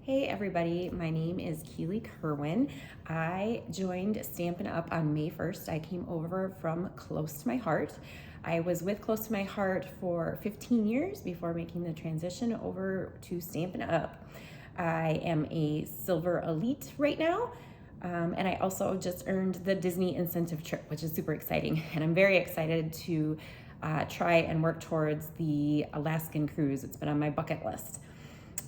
Hey everybody, my name is Keeley Kirwan. I joined Stampin' Up! On May 1st. I came over from Close to My Heart. I was with Close to My Heart for 15 years before making the transition over to Stampin' Up! I am a Silver Elite right now. And I also just earned the Disney incentive trip, which is super exciting. And I'm very excited to try and work towards the Alaskan cruise. It's been on my bucket list.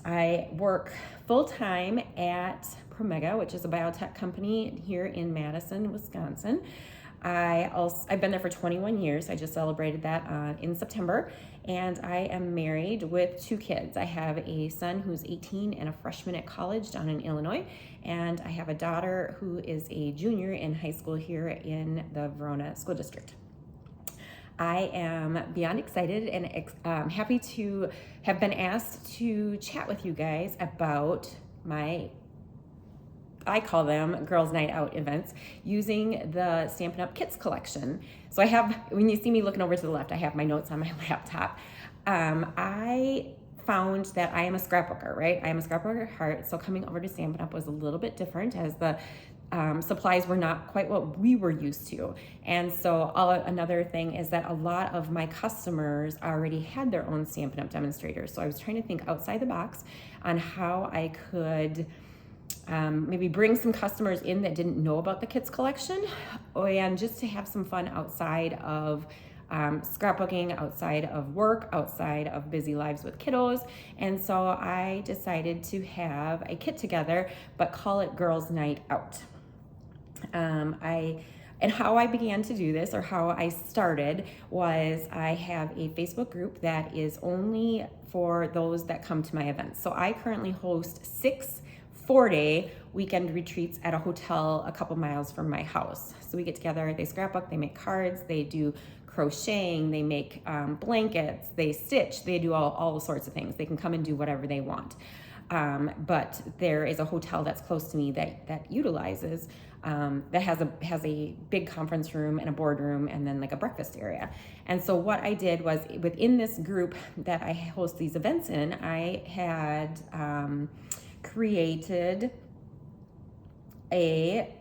I work full-time at Promega, which is a biotech company here in Madison, Wisconsin. I've been there for 21 years. I just celebrated that in September, and I am married with 2 kids. I have a son who's 18 and a freshman at college down in Illinois, and I have a daughter who is a junior in high school here in the Verona School District. I am beyond excited and happy to have been asked to chat with you guys about I call them Girls Night Out events, using the Stampin' Up! Kits collection. So I have, when you see me looking over to the left, I have my notes on my laptop. I found that I am a scrapbooker, right? I am a scrapbooker at heart, so coming over to Stampin' Up! Was a little bit different, as the supplies were not quite what we were used to. And so another thing is that a lot of my customers already had their own Stampin' Up! Demonstrators. So I was trying to think outside the box on how I could maybe bring some customers in that didn't know about the kits collection, and just to have some fun outside of scrapbooking, outside of work, outside of busy lives with kiddos. And so I decided to have a kit together, but call it Girls Night Out. And how I began to do this, or how I started, was I have a Facebook group that is only for those that come to my events. So I currently host 6 4-day weekend retreats at a hotel a couple miles from my house. So we get together, they scrapbook, they make cards, they do crocheting, they make blankets, they stitch, they do all sorts of things. They can come and do whatever they want. But there is a hotel that's close to me that utilizes, that has a big conference room and a boardroom and then like a breakfast area. And so what I did was, within this group that I host these events in, I had created a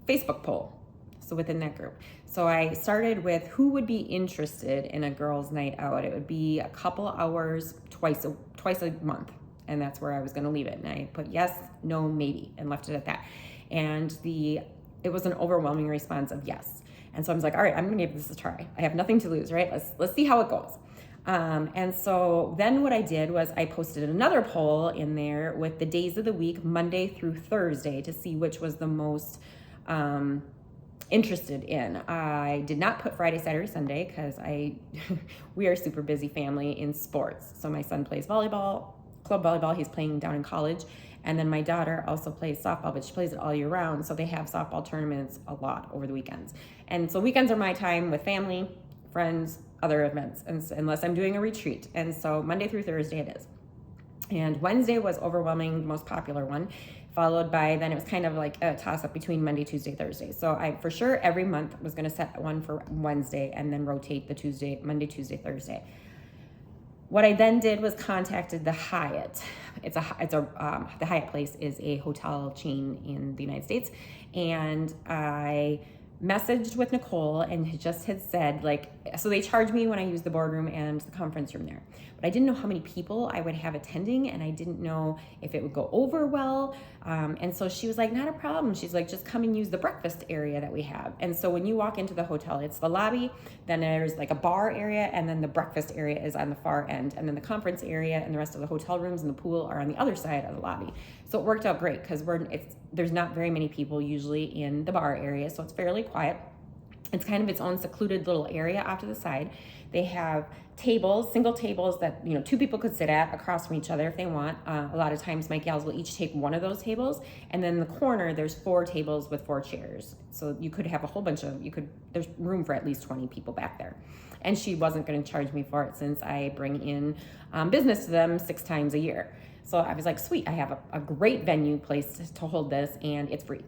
Facebook poll. So within that group. So I started with who would be interested in a girls' night out. It would be a couple hours twice a month. And that's where I was going to leave it. And I put yes, no, maybe, and left it at that. And it was an overwhelming response of yes. And so I was like, all right, I'm going to give this a try. I have nothing to lose, right? Let's see how it goes. And so then what I did was I posted another poll in there with the days of the week, Monday through Thursday, to see which was the most interested in. I did not put Friday, Saturday, Sunday, because we are a super busy family in sports. So my son plays volleyball, club volleyball. He's playing down in college. And then my daughter also plays softball, but she plays it all year round. So they have softball tournaments a lot over the weekends. And so weekends are my time with family, friends, other events, unless I'm doing a retreat. And so Monday through Thursday it is. And Wednesday was overwhelming, the most popular one, followed by, then it was kind of like a toss-up between Monday, Tuesday, Thursday. So I, for sure, every month was going to set one for Wednesday and then rotate the Monday, Tuesday, Thursday. What I then did was contacted the Hyatt. The Hyatt Place is a hotel chain in the United States. And I messaged with Nicole and just had said, like, so they charge me when I use the boardroom and the conference room there. But I didn't know how many people I would have attending, and I didn't know if it would go over well. And so she was like, not a problem. She's like, just come and use the breakfast area that we have. And so when you walk into the hotel, it's the lobby, then there's like a bar area, and then the breakfast area is on the far end. And then the conference area and the rest of the hotel rooms and the pool are on the other side of the lobby. So it worked out great because there's not very many people usually in the bar area, so it's fairly quiet. It's kind of its own secluded little area off to the side. They have tables, single tables that 2 people could sit at across from each other if they want. A lot of times my gals will each take one of those tables, and then in the corner there's 4 tables with 4 chairs. So you could have a whole bunch there's room for at least 20 people back there. And she wasn't going to charge me for it since I bring in business to them 6 times a year. So I was like, sweet, I have a great venue place to hold this, and it's free.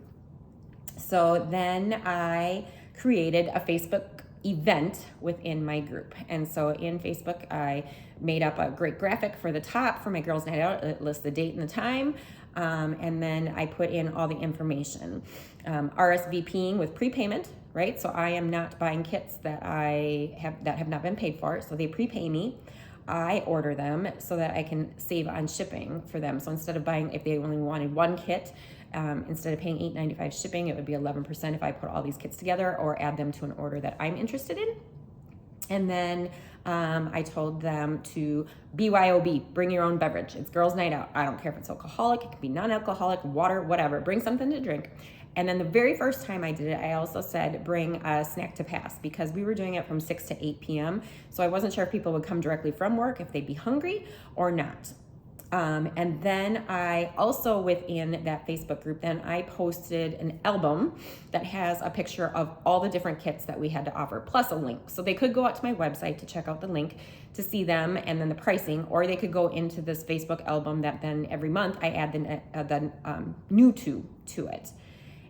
So then I created a Facebook event within my group. And so in Facebook, I made up a great graphic for the top for my girls' night out. It lists the date and the time. And then I put in all the information. RSVPing with prepayment, right? So I am not buying kits that have not been paid for. So they prepay me. I order them so that I can save on shipping for them. So instead of buying, if they only wanted one kit, instead of paying $8.95 shipping, it would be 11% if I put all these kits together or add them to an order that I'm interested in. And then I told them to BYOB, bring your own beverage. It's girls' night out. I don't care if it's alcoholic, it can be non-alcoholic, water, whatever. Bring something to drink. And then the very first time I did it, I also said bring a snack to pass, because we were doing it from 6 to 8 p.m. So I wasn't sure if people would come directly from work, if they'd be hungry or not. And then I also, within that Facebook group, then I posted an album that has a picture of all the different kits that we had to offer, plus a link. So they could go out to my website to check out the link to see them and then the pricing, or they could go into this Facebook album that then every month I add the new to it,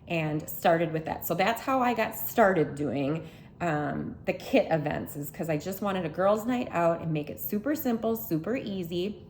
and started with that. So that's how I got started doing the kit events, is because I just wanted a girls' night out and make it super simple, super easy.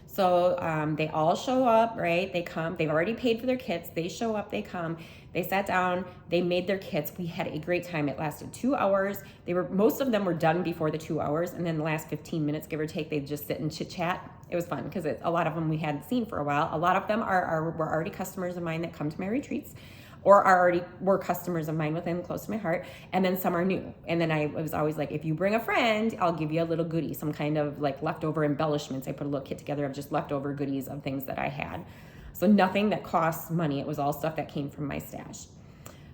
So they all show up, right? They come, they've already paid for their kits. They show up, they come, they sat down, they made their kits. We had a great time. It lasted 2 hours. Most of them were done before the 2 hours. And then the last 15 minutes, give or take, they'd just sit and chit chat. It was fun because a lot of them we hadn't seen for a while. A lot of them were already customers of mine that come to my retreats, or were customers of mine within close to my heart, and then some are new. And then I was always like, if you bring a friend, I'll give you a little goodie, some kind of like leftover embellishments. I put a little kit together of just leftover goodies of things that I had. So nothing that costs money. It was all stuff that came from my stash.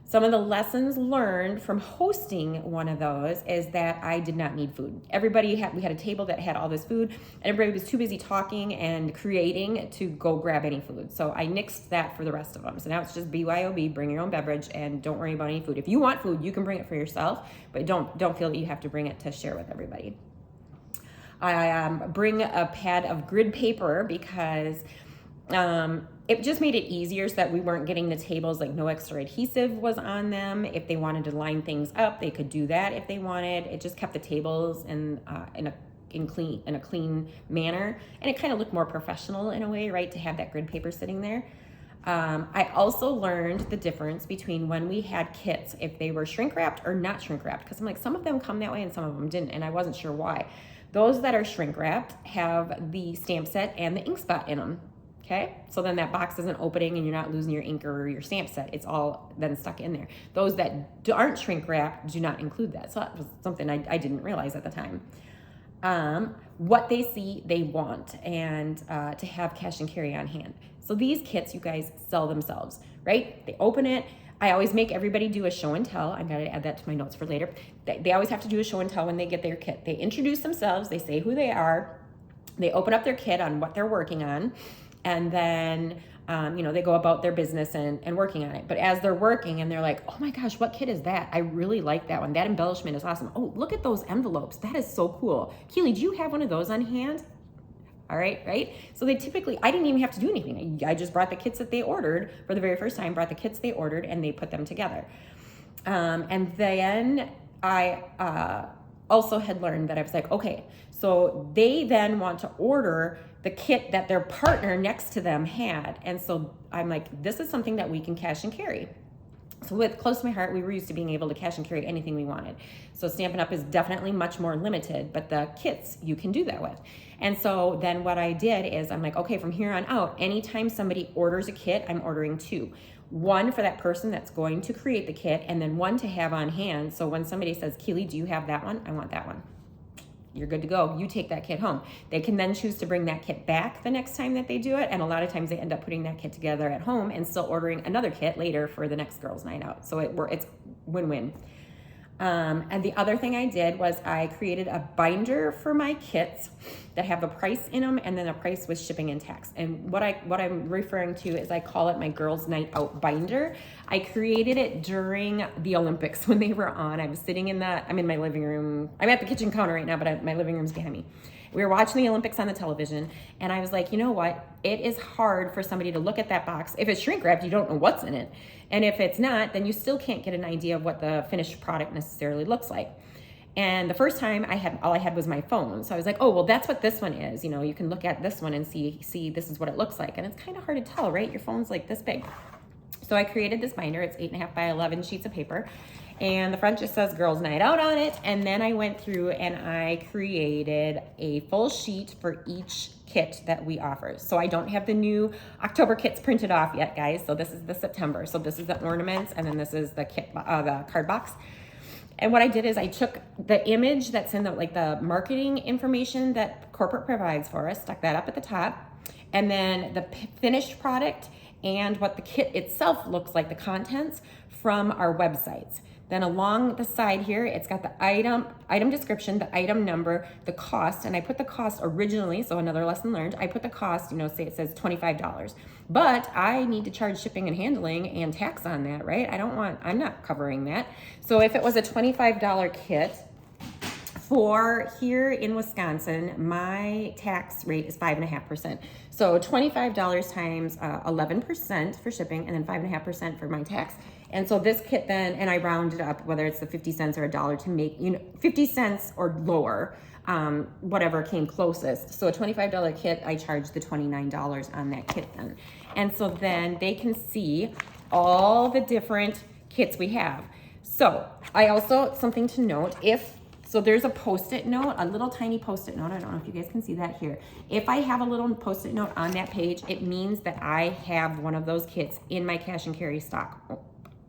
Some of the lessons learned from hosting one of those is that I did not need food. We had a table that had all this food, and everybody was too busy talking and creating to go grab any food. So I nixed that for the rest of them. So now it's just BYOB, bring your own beverage, and don't worry about any food. If you want food, you can bring it for yourself, but don't feel that you have to bring it to share with everybody. I bring a pad of grid paper because it just made it easier so that we weren't getting the tables, like no extra adhesive was on them. If they wanted to line things up, they could do that if they wanted. It just kept the tables in a clean manner. And it kind of looked more professional in a way, right, to have that grid paper sitting there. I also learned the difference between when we had kits, if they were shrink wrapped or not shrink wrapped, because I'm like, some of them come that way and some of them didn't, and I wasn't sure why. Those that are shrink wrapped have the stamp set and the ink spot in them. Okay, so then that box isn't opening and you're not losing your ink or your stamp set. It's all then stuck in there. Those that aren't shrink wrapped do not include that. So that was something I didn't realize at the time. What they see, they want, and to have cash and carry on hand. So these kits, you guys, sell themselves, right? They open it. I always make everybody do a show and tell. I gotta add that to my notes for later. They always have to do a show and tell when they get their kit. They introduce themselves. They say who they are. They open up their kit on what they're working on. And then, they go about their business and working on it. But as they're working and they're like, oh my gosh, what kit is that? I really like that one. That embellishment is awesome. Oh, look at those envelopes. That is so cool. Keeley, do you have one of those on hand? All right? So they typically, I didn't even have to do anything. I just brought the kits that they ordered for the very first time, brought the kits they ordered, and they put them together. And then I also had learned that I was like, okay, so they then want to order the kit that their partner next to them had. And so I'm like, this is something that we can cash and carry. So with Close to My Heart, we were used to being able to cash and carry anything we wanted. So Stampin' Up! Is definitely much more limited, but the kits you can do that with. And so then what I did is I'm like, okay, from here on out, anytime somebody orders a kit, I'm ordering 2. One for that person that's going to create the kit, and then one to have on hand. So when somebody says, Keeley, do you have that one? I want that one. You're good to go. You take that kit home. They can then choose to bring that kit back the next time that they do it. And a lot of times they end up putting that kit together at home and still ordering another kit later for the next girls' night out. So it's win-win. And the other thing I did was I created a binder for my kits that have a price in them and then a price with shipping and tax. And what I'm referring to is I call it my girls' night out binder. I created it during the Olympics when they were on. I'm in my living room. I'm at the kitchen counter right now, but my living room's behind me. We were watching the Olympics on the television, and I was like, you know what? It is hard for somebody to look at that box. If it's shrink wrapped, you don't know what's in it. And if it's not, then you still can't get an idea of what the finished product necessarily looks like. And the first time all I had was my phone. So I was like, oh, well, that's what this one is. You know, you can look at this one and see this is what it looks like. And it's kind of hard to tell, right? Your phone's like this big. So I created this binder. It's 8.5 by 11 sheets of paper. And the front just says Girls Night Out on it. And then I went through and I created a full sheet for each kit that we offer. So I don't have the new October kits printed off yet, guys. So this is the September. So this is the ornaments, and then this is the kit, the card box. And what I did is I took the image that's in the marketing information that corporate provides for us, stuck that up at the top, and then the finished product and what the kit itself looks like, the contents from our websites. Then along the side here, it's got the item description, the item number, the cost, and I put the cost originally, so another lesson learned, I put the cost, say it says $25, but I need to charge shipping and handling and tax on that, right? I'm not covering that. So if it was a $25 kit, for here in Wisconsin, my tax rate is 5.5%. So $25 times 11% for shipping, and then 5.5% for my tax. And so this kit then, and I rounded up, whether it's the 50 cents or $1 to make, 50 cents or lower, whatever came closest. So a $25 kit, I charged the $29 on that kit then. And so then they can see all the different kits we have. So I also, something to note, so there's a Post-it note, a little tiny Post-it note. I don't know if you guys can see that here. If I have a little Post-it note on that page, it means that I have one of those kits in my cash and carry stock.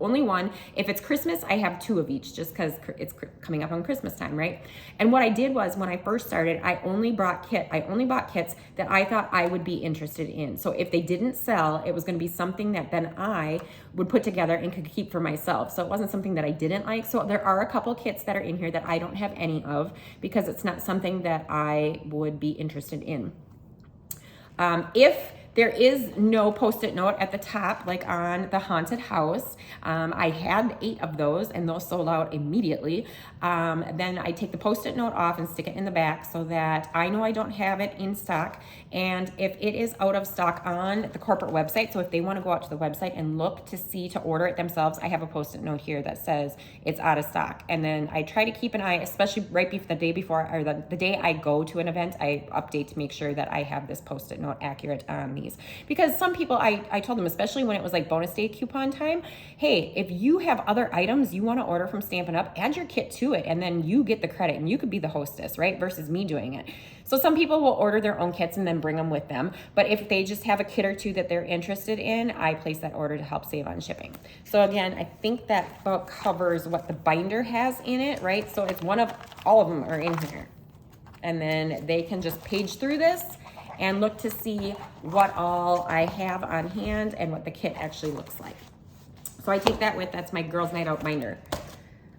Only one. If it's Christmas, I have 2 of each, just because it's coming up on Christmas time, right? And what I did was, when I first started, I only bought kits that I thought I would be interested in. So if they didn't sell, it was going to be something that then I would put together and could keep for myself. So it wasn't something that I didn't like. So there are a couple kits that are in here that I don't have any of, because it's not something that I would be interested in. If there is no Post-it note at the top, like on the haunted house, I had 8 of those, and those sold out immediately. Then I take the Post-it note off and stick it in the back so that I know I don't have it in stock. And if it is out of stock on the corporate website, so if they want to go out to the website and look to order it themselves, I have a Post-it note here that says it's out of stock. And then I try to keep an eye, especially right before the day before, or the day I go to an event, I update to make sure that I have this Post-it note accurate on these. Because some people, I told them, especially when it was like bonus day coupon time, hey, if you have other items you want to order from Stampin' Up, add your kit to it, and then you get the credit, and you could be the hostess, right? Versus me doing it. So some people will order their own kits and then bring them with them. But if they just have a kit or 2 that they're interested in, I place that order to help save on shipping. So again, I think that book covers what the binder has in it, right? So it's all of them are in here. And then they can just page through this and look to see what all I have on hand and what the kit actually looks like. So I take that that's my Girls Night Out binder.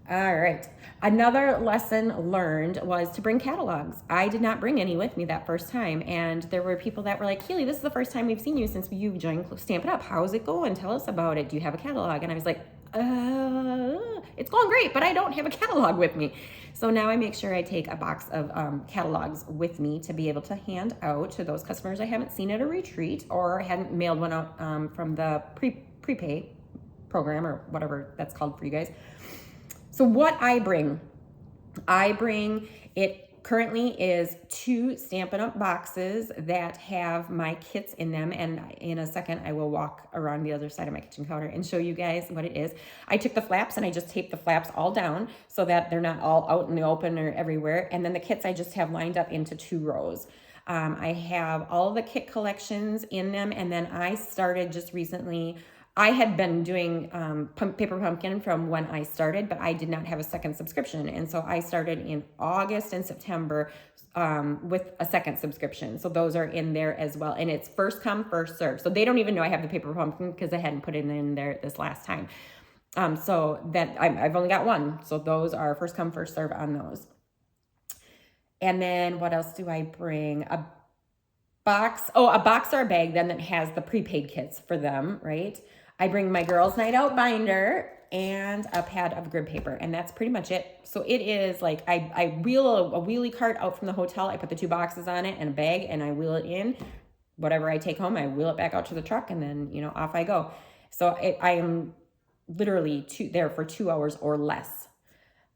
All right. Another lesson learned was to bring catalogs. I did not bring any with me that first time. And there were people that were like, Keeley, this is the first time we've seen you since you joined Stampin' Up. How's it going? Tell us about it. Do you have a catalog? And I was like, it's going great, but I don't have a catalog with me. So now I make sure I take a box of catalogs with me to be able to hand out to those customers I haven't seen at a retreat or hadn't mailed one out from the prepay program or whatever that's called for you guys. So what I bring it currently is 2 Stampin' Up boxes that have my kits in them, and in a second I will walk around the other side of my kitchen counter and show you guys what it is. I took the flaps and I just taped the flaps all down so that they're not all out in the open or everywhere, and then the kits I just have lined up into 2 rows. I have all the kit collections in them, and then I started just recently. I had been doing Paper Pumpkin from when I started, but I did not have a second subscription. And so I started in August and September with a second subscription. So those are in there as well. And it's first come, first serve. So they don't even know I have the Paper Pumpkin because I hadn't put it in there this last time. So that I've only got 1. So those are first come, first serve on those. And then what else do I bring? A box or a bag then that has the prepaid kits for them, right? I bring my Girls Night Out binder and a pad of grid paper, and that's pretty much it. So it is like I wheel a wheelie cart out from the hotel. I put the 2 boxes on it and a bag, and I wheel it in. Whatever I take home, I wheel it back out to the truck, and then off I go. So I am literally there for 2 hours or less.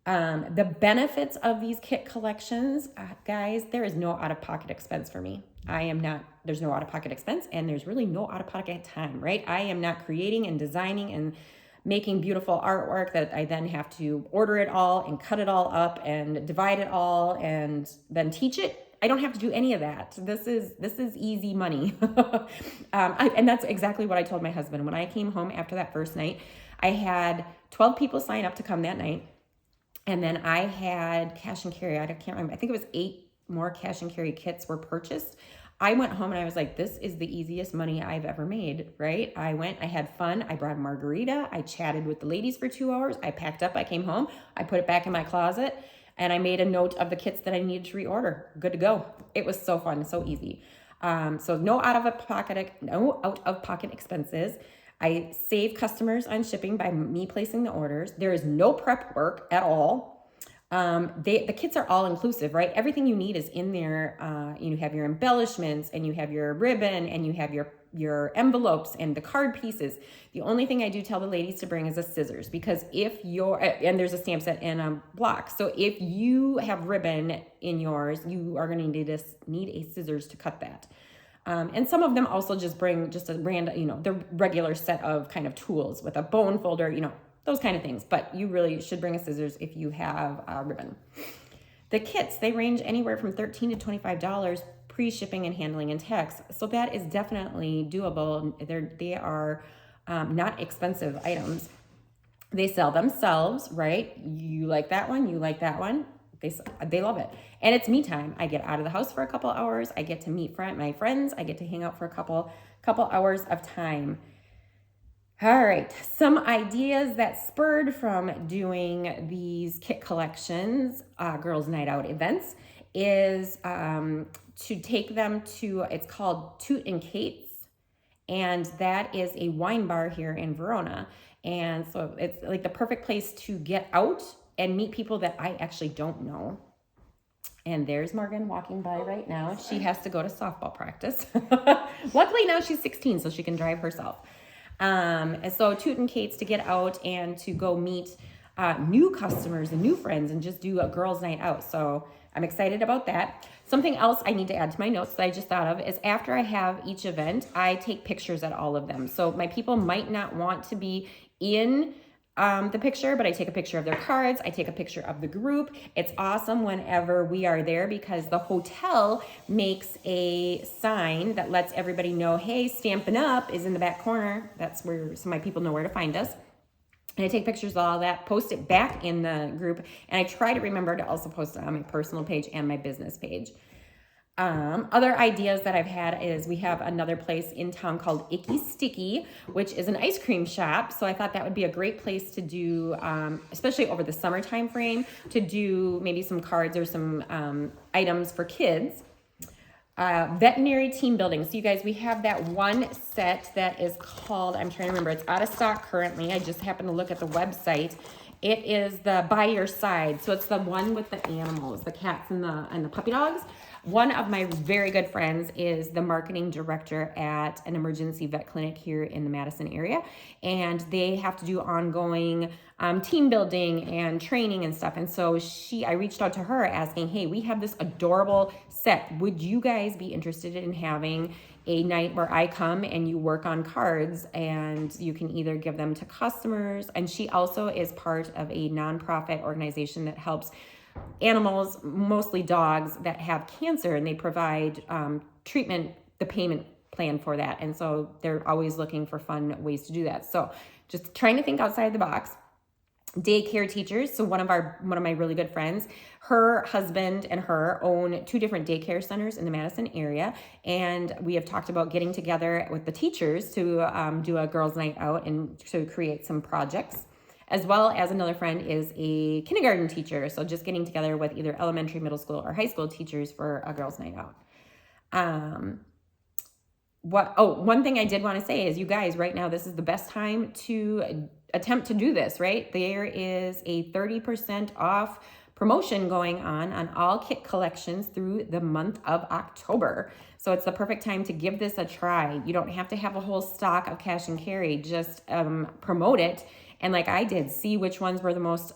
The benefits of these kit collections, guys, there is no out-of-pocket expense for me. There's no out-of-pocket expense, and there's really no out-of-pocket time, right? I am not creating and designing and making beautiful artwork that I then have to order it all and cut it all up and divide it all and then teach it. I don't have to do any of that. This is easy money. And that's exactly what I told my husband. When I came home after that first night, I had 12 people sign up to come that night. And then I had cash and carry. I can't remember. I think it was 8 more cash and carry kits were purchased. I went home and I was like, this is the easiest money I've ever made, right? I had fun. I brought a margarita. I chatted with the ladies for 2 hours. I packed up. I came home. I put it back in my closet. And I made a note of the kits that I needed to reorder. Good to go. It was so fun, so easy. So no out-of-pocket expenses. I save customers on shipping by me placing the orders. There is no prep work at all. The kits are all inclusive, right? Everything you need is in there. You have your embellishments, and you have your ribbon, and you have your envelopes and the card pieces. The only thing I do tell the ladies to bring is a scissors, because and there's a stamp set and a block. So if you have ribbon in yours, you are going to need a scissors to cut that. And some of them also just bring just a random, the regular set of kind of tools with a bone folder, those kind of things. But you really should bring a scissors if you have ribbon. The kits, they range anywhere from $13 to $25 pre-shipping and handling and tax. So that is definitely doable. They are not expensive items. They sell themselves, right? You like that one, you like that one. They love it. And it's me time. I get out of the house for a couple hours. I get to meet my friends. I get to hang out for a couple hours of time. All right, some ideas that spurred from doing these kit collections, girls' night out events, is to take them to, it's called Toot and Kate's, and that is a wine bar here in Verona. And so it's like the perfect place to get out and meet people that I actually don't know. And there's Morgan walking by right now. She has to go to softball practice. Luckily now she's 16, so she can drive herself. And so Toot and Kate's to get out and to go meet new customers and new friends and just do a girls' night out. So I'm excited about that. Something else I need to add to my notes that I just thought of is after I have each event, I take pictures at all of them. So my people might not want to be in the picture, but I take a picture of their cards. I take a picture of the group. It's awesome whenever we are there because the hotel makes a sign that lets everybody know, hey, Stampin' Up is in the back corner. That's where my people know where to find us. And I take pictures of all that, post it back in the group, and I try to remember to also post it on my personal page and my business page. Other ideas that I've had is we have another place in town called Icky Sticky, which is an ice cream shop. So I thought that would be a great place to do, especially over the summer time frame, to do maybe some cards or some items for kids. Veterinary team building. So you guys, we have that one set that is called, I'm trying to remember, it's out of stock currently. I just happened to look at the website. It is the By Your Side. So it's the one with the animals, the cats and the puppy dogs. One of my very good friends is the marketing director at an emergency vet clinic here in the Madison area. And they have to do ongoing team building and training and stuff. And so I reached out to her asking, hey, we have this adorable set. Would you guys be interested in having a night where I come and you work on cards and you can either give them to customers? And she also is part of a nonprofit organization that helps animals, mostly dogs, that have cancer, and they provide treatment, the payment plan for that. And so they're always looking for fun ways to do that. So just trying to think outside the box. Daycare teachers. So one of my really good friends, her husband and her own 2 different daycare centers in the Madison area. And we have talked about getting together with the teachers to do a girls' night out and to create some projects. As well as another friend is a kindergarten teacher. So just getting together with either elementary, middle school, or high school teachers for a girls' night out. One thing I did want to say is, you guys, right now, this is the best time to attempt to do this, right? There is a 30% off promotion going on all kit collections through the month of October. So it's the perfect time to give this a try. You don't have to have a whole stock of cash and carry. Just promote it And like I did, see which ones were the most,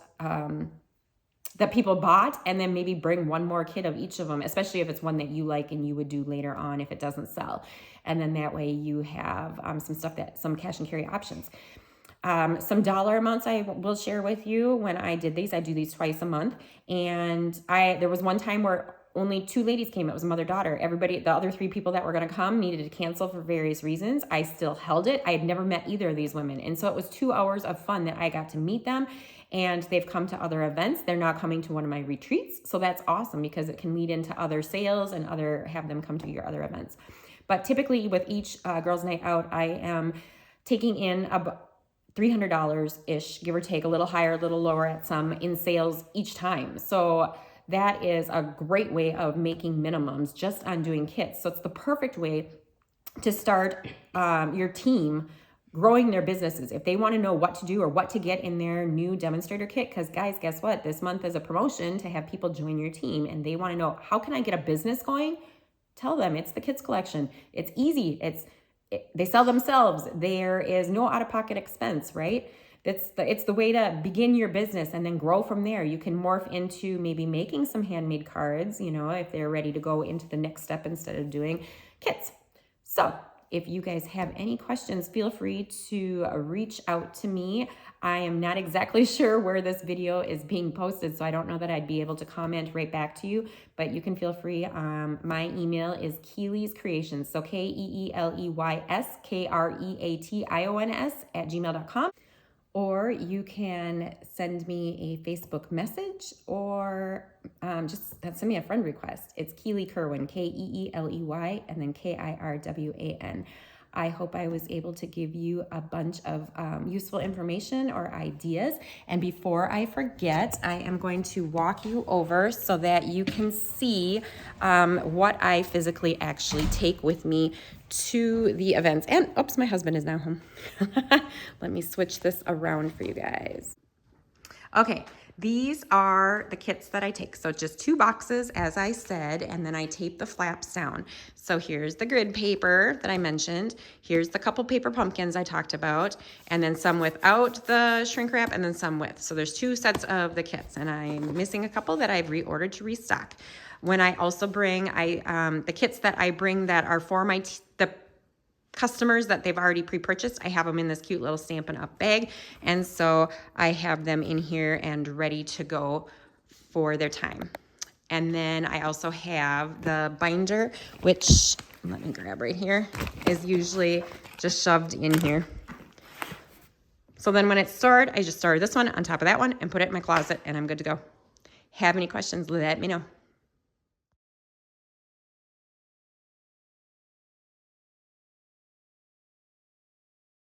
that people bought, and then maybe bring one more kit of each of them, especially if it's one that you like and you would do later on if it doesn't sell. And then that way you have some stuff some cash and carry options. Some dollar amounts I will share with you. When I did these, I do these twice a month. And there was one time where only 2 ladies came. It was a mother-daughter. Everybody, the other 3 people that were going to come needed to cancel for various reasons. I still held it. I had never met either of these women. And so it was 2 hours of fun that I got to meet them. And they've come to other events. They're now coming to one of my retreats. So that's awesome because it can lead into other sales and have them come to your other events. But typically with each girls' night out, I am taking in about $300-ish, give or take, a little higher, a little lower at some in sales each time. So that is a great way of making minimums just on doing kits. So it's the perfect way to start your team growing their businesses. If they want to know what to do or what to get in their new demonstrator kit, because guys, guess what? This month is a promotion to have people join your team, and they want to know, how can I get a business going? Tell them it's the kits collection. It's easy. They sell themselves. There is no out-of-pocket expense, right? It's the way to begin your business and then grow from there. You can morph into maybe making some handmade cards, if they're ready to go into the next step instead of doing kits. So if you guys have any questions, feel free to reach out to me. I am not exactly sure where this video is being posted, so I don't know that I'd be able to comment right back to you, but you can feel free. My email is Keeley's Creations, so Keeleyskreations@gmail.com. Or you can send me a Facebook message, or just send me a friend request. It's Keeley Kirwan, Keeley, and then Kirwan. I hope I was able to give you a bunch of useful information or ideas. And before I forget, I am going to walk you over so that you can see what I physically actually take with me to the events. And oops, my husband is now home. Let me switch this around for you guys. Okay, these are the kits that I take. So just 2 boxes, as I said, and then I tape the flaps down. So here's the grid paper that I mentioned. Here's the couple paper pumpkins I talked about, and then some without the shrink wrap and then some with. So there's 2 sets of the kits, and I'm missing a couple that I've reordered to restock. When I also bring, the kits that I bring that are for the customers that they've already pre-purchased, I have them in this cute little Stampin' Up bag, and so I have them in here and ready to go for their time. And then I also have the binder, which, let me grab right here, is usually just shoved in here. So then when it's stored, I just store this one on top of that one and put it in my closet, and I'm good to go. Have any questions, let me know.